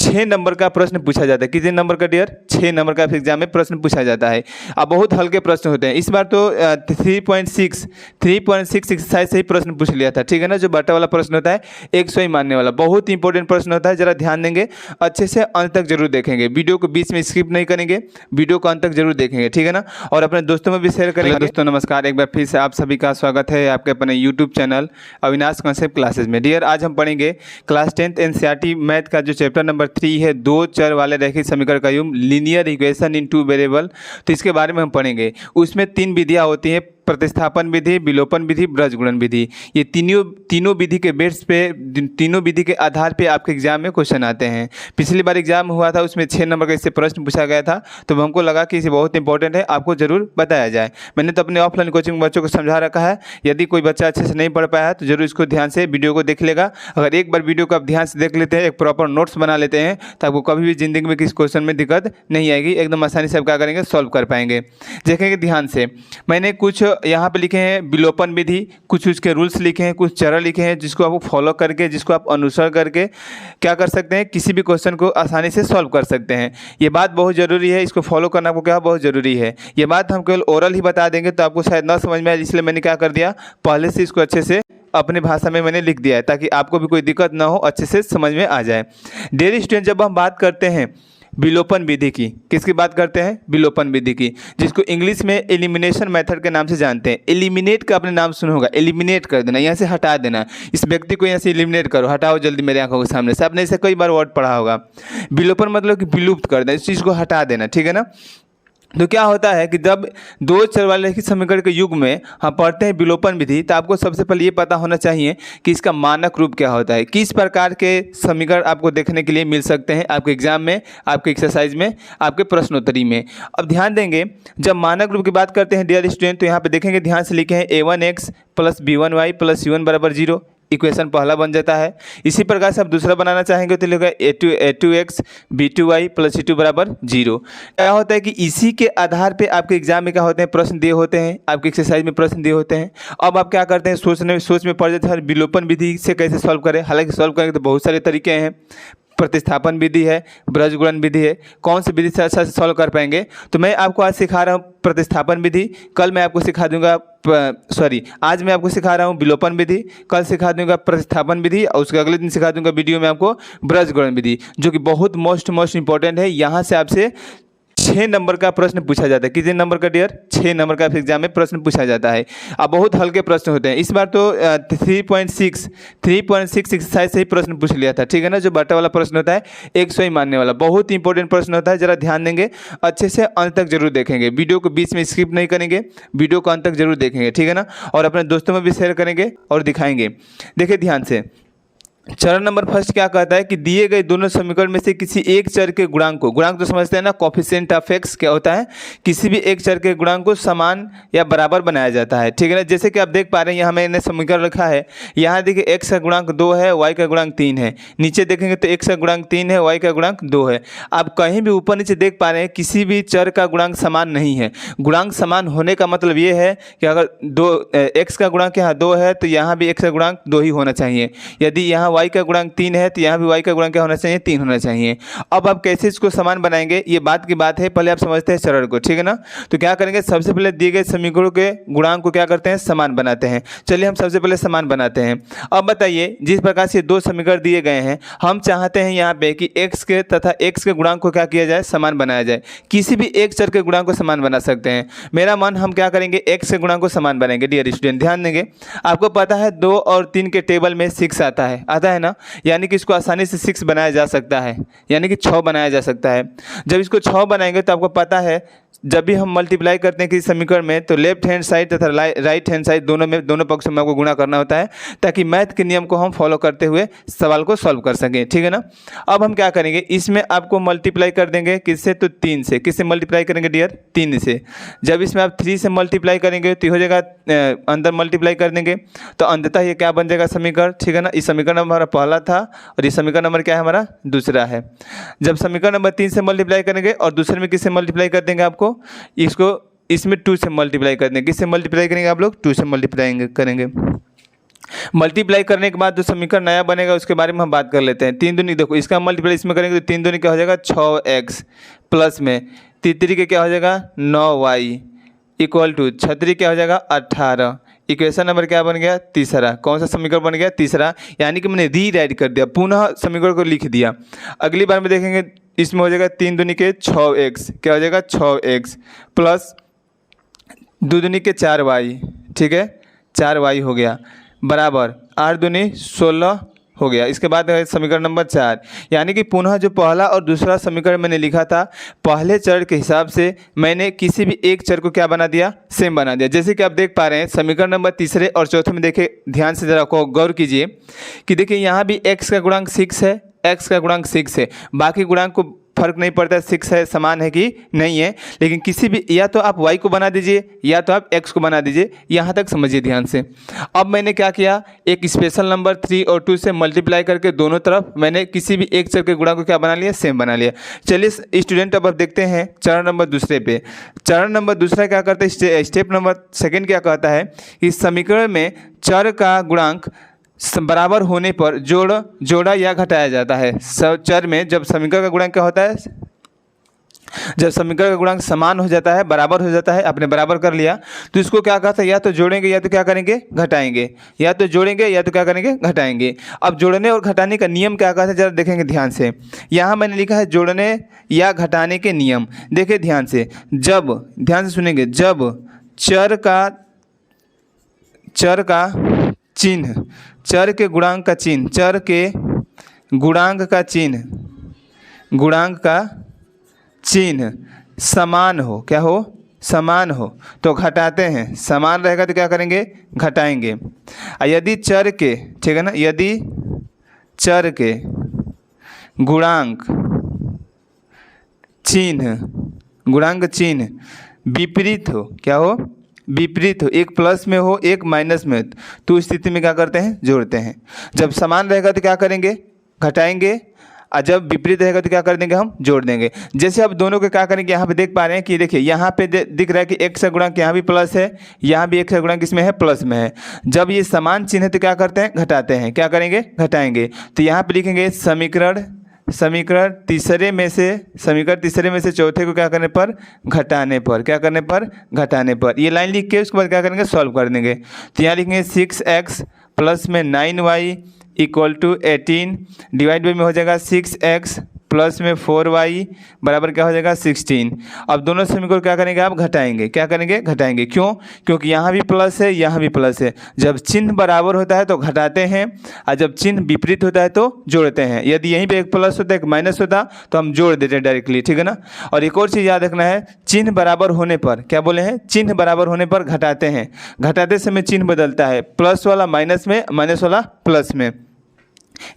6 number का प्रश्न पूछा जाता है। कितने नंबर का डियर? 6 नंबर का एग्जाम में प्रश्न पूछा जाता है। अब बहुत हल्के प्रश्न होते हैं। इस बार तो 3.6 एक्सरसाइज से ही प्रश्न पूछ लिया था, ठीक है ना। जो बटा वाला प्रश्न होता है 100 ही मानने वाला, बहुत इंपॉर्टेंट प्रश्न होता है। जरा ध्यान देंगे, अच्छे से अंत तक जरूर देखेंगे, वीडियो को बीच में स्किप नहीं करेंगे, वीडियो को अंत तक जरूर देखेंगे, ठीक है ना। और अपने दोस्तों में भी शेयर करेंगे। दोस्तों नमस्कार, एक बार फिर से आप सभी का स्वागत है आपके अपने YouTube channel Avinash concept classes में। डियर, आज हम पढ़ेंगे क्लास 10th एनसीईआरटी मैथ का जो चैप्टर नंबर 3 है, दो चर वाले रैखिक समीकरण का युग्म, linear equation in two variable. तो इसके बारे में हम पढ़ेंगे। उसमें 3 विधियाँ होती हैं, प्रतिस्थापन विधि, विलोपन विधि, ब्रजगुणन विधि। ये तीनों विधि के बेस पे, तीनों विधि के आधार पे आपके एग्जाम में क्वेश्चन आते हैं। पिछली बार एग्जाम हुआ था, उसमें 6 नंबर का इससे प्रश्न पूछा गया था, तो हमको लगा कि इसे बहुत इंपॉर्टेंट है, आपको जरूर बताया जाए। मैंने तो अपने ऑफलाइन कोचिंग बच्चों को समझा रखा है। यदि कोई बच्चा अच्छे से नहीं पढ़ पाया है तो जरूर इसको ध्यान से वीडियो को देख लेगा। अगर एक बार वीडियो को आप ध्यान से देख लेते हैं, एक प्रॉपर नोट्स बना लेते हैं, तो आपको कभी भी जिंदगी में किसी क्वेश्चन में दिक्कत नहीं आएगी। एकदम आसानी से आप क्या करेंगे, सॉल्व कर पाएंगे। देखेंगे ध्यान से, मैंने कुछ यहाँ पे लिखे हैं विलोपन विधि, कुछ उसके रूल्स लिखे हैं, कुछ चरण लिखे हैं, जिसको आप फॉलो करके, जिसको आप अनुसरण करके क्या कर सकते हैं, किसी भी क्वेश्चन को आसानी से सॉल्व कर सकते हैं। ये बात बहुत ज़रूरी है, इसको फॉलो करना आपको क्या बहुत ज़रूरी है। ये बात हम केवल ओरल ही बता देंगे तो आपको शायद ना समझ में आए, इसलिए मैंने क्या कर दिया, पहले से इसको अच्छे से अपने भाषा में मैंने लिख दिया है, ताकि आपको भी कोई दिक्कत ना हो, अच्छे से समझ में आ जाए। डेयर स्टूडेंट, जब हम बात करते हैं विलोपन विधि की, किसकी बात करते हैं, विलोपन विधि की, जिसको इंग्लिश में एलिमिनेशन मेथड के नाम से जानते हैं। एलिमिनेट का आपने नाम सुना होगा, एलिमिनेट कर देना, यहाँ से हटा देना, इस व्यक्ति को यहाँ से एलिमिनेट करो, हटाओ जल्दी मेरे आंखों के सामने से। आपने इसे कई बार वर्ड पढ़ा होगा। विलोपन मतलब कि विलुप्त कर देना, इस चीज़ को हटा देना, ठीक है ना। तो क्या होता है कि जब दो चर वाले रैखिक समीकरण के युग में हम पढ़ते हैं विलोपन विधि, तो आपको सबसे पहले ये पता होना चाहिए कि इसका मानक रूप क्या होता है, किस प्रकार के समीकरण आपको देखने के लिए मिल सकते हैं आपके एग्जाम में, आपके एक्सरसाइज में, आपके प्रश्नोत्तरी में। अब ध्यान देंगे, जब मानक रूप की बात करते हैं डियर स्टूडेंट, तो यहाँ पे देखेंगे, ध्यान से लिखे हैं a1x + b1y + c1 = 0। इक्वेशन पहला बन जाता है। इसी प्रकार से आप दूसरा बनाना चाहेंगे तो लिखा a2x b2y + c2 = 0। क्या होता है कि इसी के आधार पे आपके एग्जाम में क्या होते हैं, प्रश्न दिए होते हैं, आपके एक्सरसाइज में प्रश्न दिए होते हैं। अब आप क्या करते हैं, सोच में पड़ जाते हैं विलोपन विधि से कैसे सॉल्व करें। हालांकि सॉल्व करेंगे तो बहुत सारे तरीके हैं, प्रतिस्थापन विधि है, ब्रजगुणन विधि है, कौन सी विधि से अच्छा से सॉल्व कर पाएंगे। तो मैं आपको आज सिखा रहा हूँ प्रतिस्थापन विधि, कल मैं आपको सिखा दूंगा आज मैं आपको सिखा रहा हूँ विलोपन विधि, कल सिखा दूंगा प्रतिस्थापन विधि, और उसके अगले दिन सिखा दूंगा वीडियो में आपको ब्रजगुणन विधि, जो कि बहुत मोस्ट इंपॉर्टेंट है। यहाँ से आपसे 6 नंबर का प्रश्न पूछा जाता है। कितने नंबर का डियर? 6 नंबर का एग्जाम में प्रश्न पूछा जाता है। अब बहुत हल्के प्रश्न होते हैं। इस बार तो 3.6 एक्सरसाइज से ही प्रश्न पूछ लिया था, ठीक है ना। जो बटा वाला प्रश्न होता है 100 ही मानने वाला, बहुत इंपॉर्टेंट प्रश्न होता है। जरा ध्यान देंगे, अच्छे से अंत तक जरूर देखेंगे, वीडियो को बीच में स्किप नहीं करेंगे, वीडियो को अंत तक जरूर देखेंगे, ठीक है ना। और अपने दोस्तों में भी शेयर करेंगे और दिखाएंगे। देखिए ध्यान से, चरण नंबर फर्स्ट क्या कहता है कि दिए गए दोनों समीकरण में से किसी एक चर के गुणांक को, गुणांक तो समझते हैं ना, कोएफिशिएंट ऑफ एक्स क्या होता है, किसी भी एक चर के गुणांक को समान या बराबर बनाया जाता है, ठीक है ना। जैसे कि आप देख पा रहे हैं, यहाँ मैंने समीकरण रखा है। यहाँ देखिए एक्स का गुणांक 2 है, वाई का गुणांक 3 है। नीचे देखेंगे तो एक्स का गुणांक 3 है, वाई का गुणांक 2 है। आप कहीं भी ऊपर नीचे देख पा रहे हैं, किसी भी चर का गुणांक समान नहीं है। गुणांक समान होने का मतलब ये है कि अगर एक्स का गुणांक यहाँ 2 है तो यहाँ भी एक्स का गुणांक 2 ही होना चाहिए। यदि यहाँ y का गुणांक 3 है तो यहाँ भी y का गुणांक क्या होना चाहिए, 3 होना चाहिए। अब आप कैसे इसको समान बनाएंगे, ये बात की बात है, पहले आप समझते हैं चरण को, ठीक है ना। तो क्या करेंगे, सबसे पहले दिए गए समीकरणों के गुणांक को क्या करते हैं, समान बनाते हैं। चलिए हम सबसे पहले समान बनाते हैं। अब बताइए, जिस प्रकार से दो समीकरण दिए गए हैं, हम चाहते हैं यहाँ पे कि x के तथा x के गुणांक को क्या किया जाए, समान बनाया जाए। किसी भी एक चर के गुणांक को समान बना सकते हैं। मेरा मन, हम क्या करेंगे, x के गुणांक को समान बनाएंगे। डियर स्टूडेंट ध्यान देंगे, आपको पता है 2 और 3 के टेबल में 6 आता है ना, यानी कि इसको आसानी से 6 बनाया जा सकता है, यानी कि 6 बनाया जा सकता है। जब इसको 6 बनाएंगे तो आपको पता है, जब भी हम मल्टीप्लाई करते हैं किसी समीकरण में, तो लेफ्ट हैंड साइड तथा राइट हैंड साइड दोनों पक्षों में आपको गुणा करना होता है, ताकि मैथ के नियम को हम फॉलो करते हुए सवाल को सॉल्व कर सकें, ठीक है ना। अब हम क्या करेंगे, इसमें आपको मल्टीप्लाई कर देंगे किससे, तो 3 से। किससे मल्टीप्लाई करेंगे डियर, 3 से। जब इसमें आप 3 से मल्टीप्लाई करेंगे तो हो जाएगा, अंदर मल्टीप्लाई कर देंगे तो अंततः ये क्या बन जाएगा, समीकरण, ठीक है ना। इस समीकरण नंबर हमारा पहला था और ये समीकरण नंबर क्या है, हमारा दूसरा है। जब समीकरण नंबर 3 से मल्टीप्लाई करेंगे और दूसरे में किससे मल्टीप्लाई कर देंगे, आपको इसको इसमें 2 से मल्टीप्लाई कर देंगे। किससे मल्टीप्लाई करेंगे आप लोग, 2 से मल्टीप्लाई करेंगे। मल्टीप्लाई करने के बाद जो समीकरण नया बनेगा उसके बारे में हम बात कर लेते हैं। 3 दूनी देखो, इसका मल्टीप्लाई इसमें करेंगे तो 3 दूनी क्या हो जाएगा 6x प्लस में 3 के क्या हो जाएगा 9y इक्वल टू 6 क्या हो जाएगा 18। इक्वेशन नंबर क्या बन गया तीसरा। कौन सा समीकरण बन गया तीसरा, यानी कि मैंने रीराइट कर दिया, पुनः समीकरण को लिख दिया। अगली बार में देखेंगे इसमें हो जाएगा 3 दूनी के 6x, क्या हो जाएगा 6x प्लस 2 दूनी के 4y, ठीक है 4y हो गया बराबर 8 दूनी 16 हो गया। इसके बाद है समीकरण नंबर 4, यानी कि पुनः जो पहला और दूसरा समीकरण मैंने लिखा था पहले चर के हिसाब से मैंने किसी भी एक चर को क्या बना दिया सेम बना दिया। जैसे कि आप देख पा रहे हैं समीकरण नंबर तीसरे और चौथे में देखें, ध्यान से ज़रा गौर कीजिए कि देखिए यहाँ भी x का गुणांक 6 है, x का गुणांक 6 है, बाकी गुणांक को फर्क नहीं पड़ता 6 है समान है कि नहीं है, लेकिन किसी भी या तो आप y को बना दीजिए या तो आप x को बना दीजिए। यहाँ तक समझिए ध्यान से। अब मैंने क्या किया, एक स्पेशल नंबर 3 और 2 से मल्टीप्लाई करके दोनों तरफ मैंने किसी भी एक चर के गुणा को क्या बना लिया सेम बना लिया। चलिए स्टूडेंट अब देखते हैं चरण नंबर दूसरे पे। चरण नंबर दूसरा क्या करते हैं, स्टेप नंबर सेकेंड क्या कहता है, इस समीकरण में चर का गुणांक बराबर होने पर जोड़ा या घटाया जाता है। चर में जब समीकरण का गुणांक क्या होता है, जब समीकरण का गुणांक समान हो जाता है बराबर हो जाता है, आपने बराबर कर लिया तो इसको क्या कहता है, या तो जोड़ेंगे या तो क्या करेंगे घटाएंगे, या तो जोड़ेंगे या तो क्या करेंगे घटाएंगे। अब जोड़ने और घटाने का नियम क्या कहता है जरा देखेंगे ध्यान से। यहाँ मैंने लिखा है जोड़ने या घटाने के नियम। देखिए ध्यान से, जब ध्यान से सुनेंगे, जब चर का चिन्ह, चर के गुणांक का चिन्ह, चर के गुणांक का चिन्ह समान हो, क्या हो समान हो तो घटाते हैं, समान रहेगा तो क्या करेंगे घटाएंगे। यदि चर के, ठीक है ना, यदि चर के गुणांक चिन्ह विपरीत हो, क्या हो विपरीत हो, एक प्लस में हो एक माइनस में हो, तो उस स्थिति में क्या करते हैं जोड़ते हैं। जब समान रहेगा तो क्या करेंगे घटाएंगे, और जब विपरीत रहेगा तो क्या कर देंगे हम जोड़ देंगे। जैसे अब दोनों के क्या करेंगे, यहाँ पे देख पा रहे हैं कि देखिए यहाँ पे दिख रहा है कि x का गुणांक यहाँ भी प्लस है, यहाँ भी x का गुणांक इसमें है प्लस में है। जब ये समान चिन्ह है तो क्या करते हैं घटाते हैं, क्या करेंगे घटाएंगे। तो यहाँ पे लिखेंगे समीकरण तीसरे में से चौथे को क्या करने पर घटाने पर, क्या करने पर घटाने पर। ये लाइन लिख के उसके बाद क्या करेंगे सॉल्व कर देंगे। तो यहाँ लिखेंगे 6x प्लस में 9y equal to 18 divide by में हो जाएगा 6x प्लस में 4y बराबर क्या हो जाएगा 16। अब दोनों समीकरण क्या करेंगे आप घटाएंगे, क्या करेंगे घटाएंगे। क्यों, क्योंकि यहाँ भी प्लस है यहाँ भी प्लस है। जब चिन्ह बराबर होता है तो घटाते हैं, और जब चिन्ह विपरीत होता है तो जोड़ते हैं। यदि यहीं पे एक प्लस होता है एक माइनस होता तो हम जोड़ देते हैं डायरेक्टली, ठीक है ना। और एक और चीज़ याद रखना है, चिन्ह बराबर होने पर, क्या बोले हैं, चिन्ह बराबर होने पर घटाते हैं। घटाते समय चिन्ह बदलता है, प्लस वाला माइनस में, माइनस वाला प्लस में।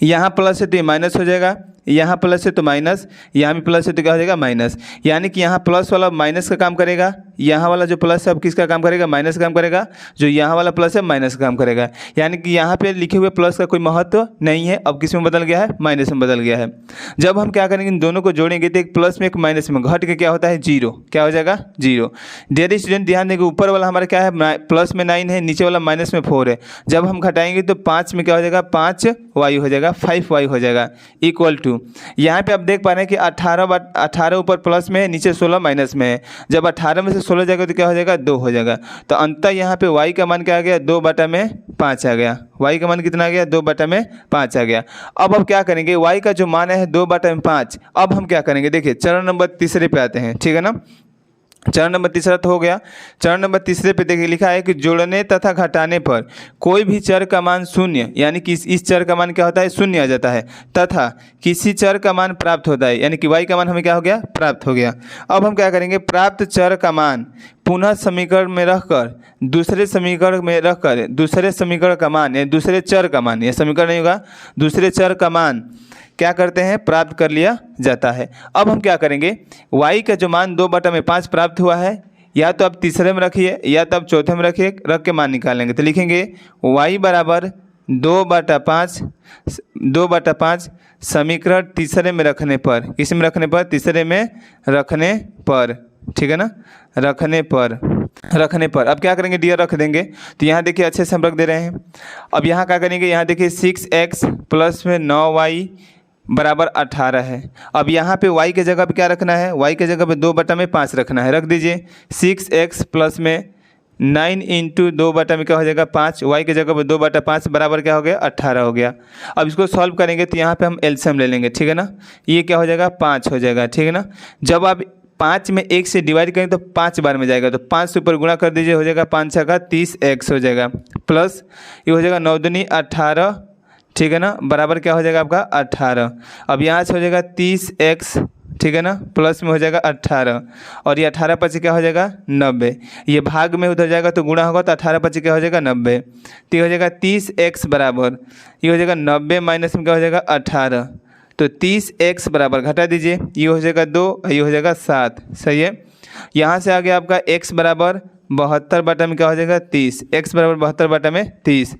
यहाँ प्लस है तो ये माइनस हो जाएगा, यहाँ प्लस है तो माइनस, यहाँ भी प्लस है तो क्या हो जाएगा माइनस। यानी कि यहाँ प्लस वाला माइनस का काम करेगा, यहाँ वाला जो प्लस है अब किसका काम करेगा माइनस का काम करेगा, जो यहाँ वाला प्लस है माइनस का काम करेगा। यानी कि यहाँ पे लिखे हुए प्लस का कोई महत्व नहीं है, अब किस में बदल गया है माइनस में बदल गया है। जब हम क्या करेंगे इन दोनों को जोड़ेंगे तो एक प्लस में एक माइनस में घट के क्या होता है जीरो, क्या हो जाएगा जीरो। डियर स्टूडेंट ध्यान देंगे, ऊपर वाला हमारा क्या है प्लस में 9 है, नीचे वाला माइनस में 4 है। जब हम घटाएंगे तो 5 में क्या हो जाएगा 5y हो जाएगा, 5y हो जाएगा इक्वल टू, यहाँ पे आप देख पा रहे हैं कि 18 ऊपर प्लस में है, नीचे 16 माइनस में है। जब 18 में से 16 जाएगा तो क्या हो जाएगा 2 हो जाएगा। तो अंततः यहाँ पे y का मान क्या आ गया 2/5 आ गया। y का मान कितना आ गया 2/5 आ गया। अब क्या करेंगे, y का जो मान है 2/5, अब हम क्या करेंगे देखिए चरण नंबर तीसरे पे आते हैं, ठीक है ना। चरण नंबर तीसरा तो हो गया। चरण नंबर तीसरे पे देखिए लिखा है कि जोड़ने तथा घटाने पर कोई भी चर का मान शून्य, यानी कि इस चर का मान क्या होता है शून्य आ जाता है, तथा किसी चर का मान प्राप्त होता है, यानी कि y का मान हमें क्या हो गया प्राप्त हो गया। अब हम क्या करेंगे, प्राप्त चर का मान पुनः समीकरण में रखकर दूसरे समीकरण का मान या दूसरे चर का मान, यह समीकरण नहीं होगा, दूसरे चर का मान क्या करते हैं प्राप्त कर लिया जाता है। अब हम क्या करेंगे, y का जो मान 2/5 प्राप्त हुआ है, या तो आप तीसरे में रखिए या तो आप चौथे में रखिए, रख के मान निकालेंगे। तो लिखेंगे y बराबर 2/5 समीकरण तीसरे में रखने पर, किस में रखने पर तीसरे में रखने पर, ठीक है ना, रखने पर रखने पर अब क्या करेंगे, डियर रख देंगे। तो यहाँ देखिए अच्छे से हम रख दे रहे हैं। अब यहाँ क्या करेंगे, यहाँ देखिए 6x प्लस में 9y बराबर 18 है। अब यहाँ पे y के जगह पे क्या रखना है, y के जगह पे 2/5 रखना है। रख दीजिए 6x प्लस में 9 इंटू 2 में क्या हो जाएगा 5, y के जगह पे 2/5 बराबर क्या हो गया 18 हो गया। अब इसको सॉल्व करेंगे तो यहाँ पे हम एलसीएम ले लेंगे, ठीक है ना। ये क्या हो जाएगा 5 हो जाएगा, ठीक है ना। जब आप 5 में 1 से डिवाइड करेंगे तो 5 बार में जाएगा, तो 5 से ऊपर गुणा कर दीजिए, हो जाएगा 5 छक्का 30x हो जाएगा, प्लस ये हो जाएगा 9 दूनी 18, ठीक है ना, बराबर क्या हो जाएगा आपका 18। अब यहाँ से हो जाएगा 30x, ठीक है ना, प्लस में हो जाएगा 18 और ये 18 पची क्या हो जाएगा 90। ये भाग में उधर जाएगा तो गुणा होगा, तो 18 पची क्या हो जाएगा 90। तो ये हो जाएगा 30x बराबर ये हो जाएगा 90 माइनस में क्या हो जाएगा 18, तो 30x बराबर घटा दीजिए, ये हो जाएगा 2, ये हो जाएगा 7। सही है। यहाँ से आ गया आपका x बराबर 72 में क्या हो जाएगा 30, x बराबर 72 30।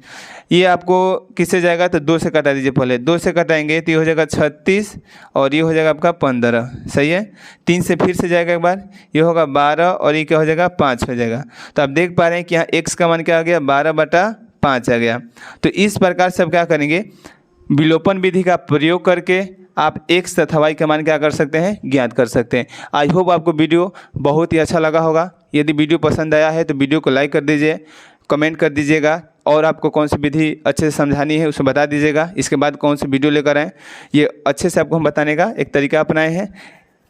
ये आपको किससे जाएगा तो 2 से कटा दीजिए, पहले 2 से कटाएंगे तो ये हो जाएगा 36 और ये हो जाएगा आपका 15। सही है। 3 से फिर से जाएगा एक बार, ये होगा 12 और ये क्या हो जाएगा 5 हो जाएगा। तो आप देख पा रहे हैं कि यहाँ x का मान क्या आ गया 12/5 आ गया। तो इस प्रकार से आप क्या करेंगे, विलोपन विधि का प्रयोग करके आप x तथा y का मान क्या कर सकते हैं, ज्ञात कर सकते हैं। आई होप आपको वीडियो बहुत ही अच्छा लगा होगा। यदि वीडियो पसंद आया है तो वीडियो को लाइक कर दीजिए, कमेंट कर दीजिएगा और आपको कौन सी विधि अच्छे से समझानी है उसे बता दीजिएगा। इसके बाद कौन सी वीडियो लेकर आएँ, ये अच्छे से आपको हम बताने का एक तरीका अपनाए हैं।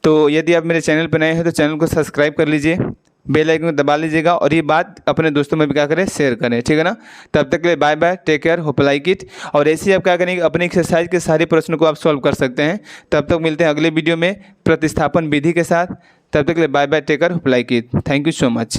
तो यदि आप मेरे चैनल पर नए हैं तो चैनल को सब्सक्राइब कर लीजिए, बेल आइकन को दबा लीजिएगा और ये बात अपने दोस्तों में भी क्या करें, शेयर करें, ठीक है ना। तब तक के लिए bye bye, take care, hope like it. और ऐसे ही आप क्या करेंगे, अपने एक्सरसाइज के सारे प्रश्नों को आप सॉल्व कर सकते हैं। तब तक मिलते हैं अगले वीडियो में प्रतिस्थापन विधि के साथ। तब तक के लिए bye bye, take care, hope like it. Thank you so much.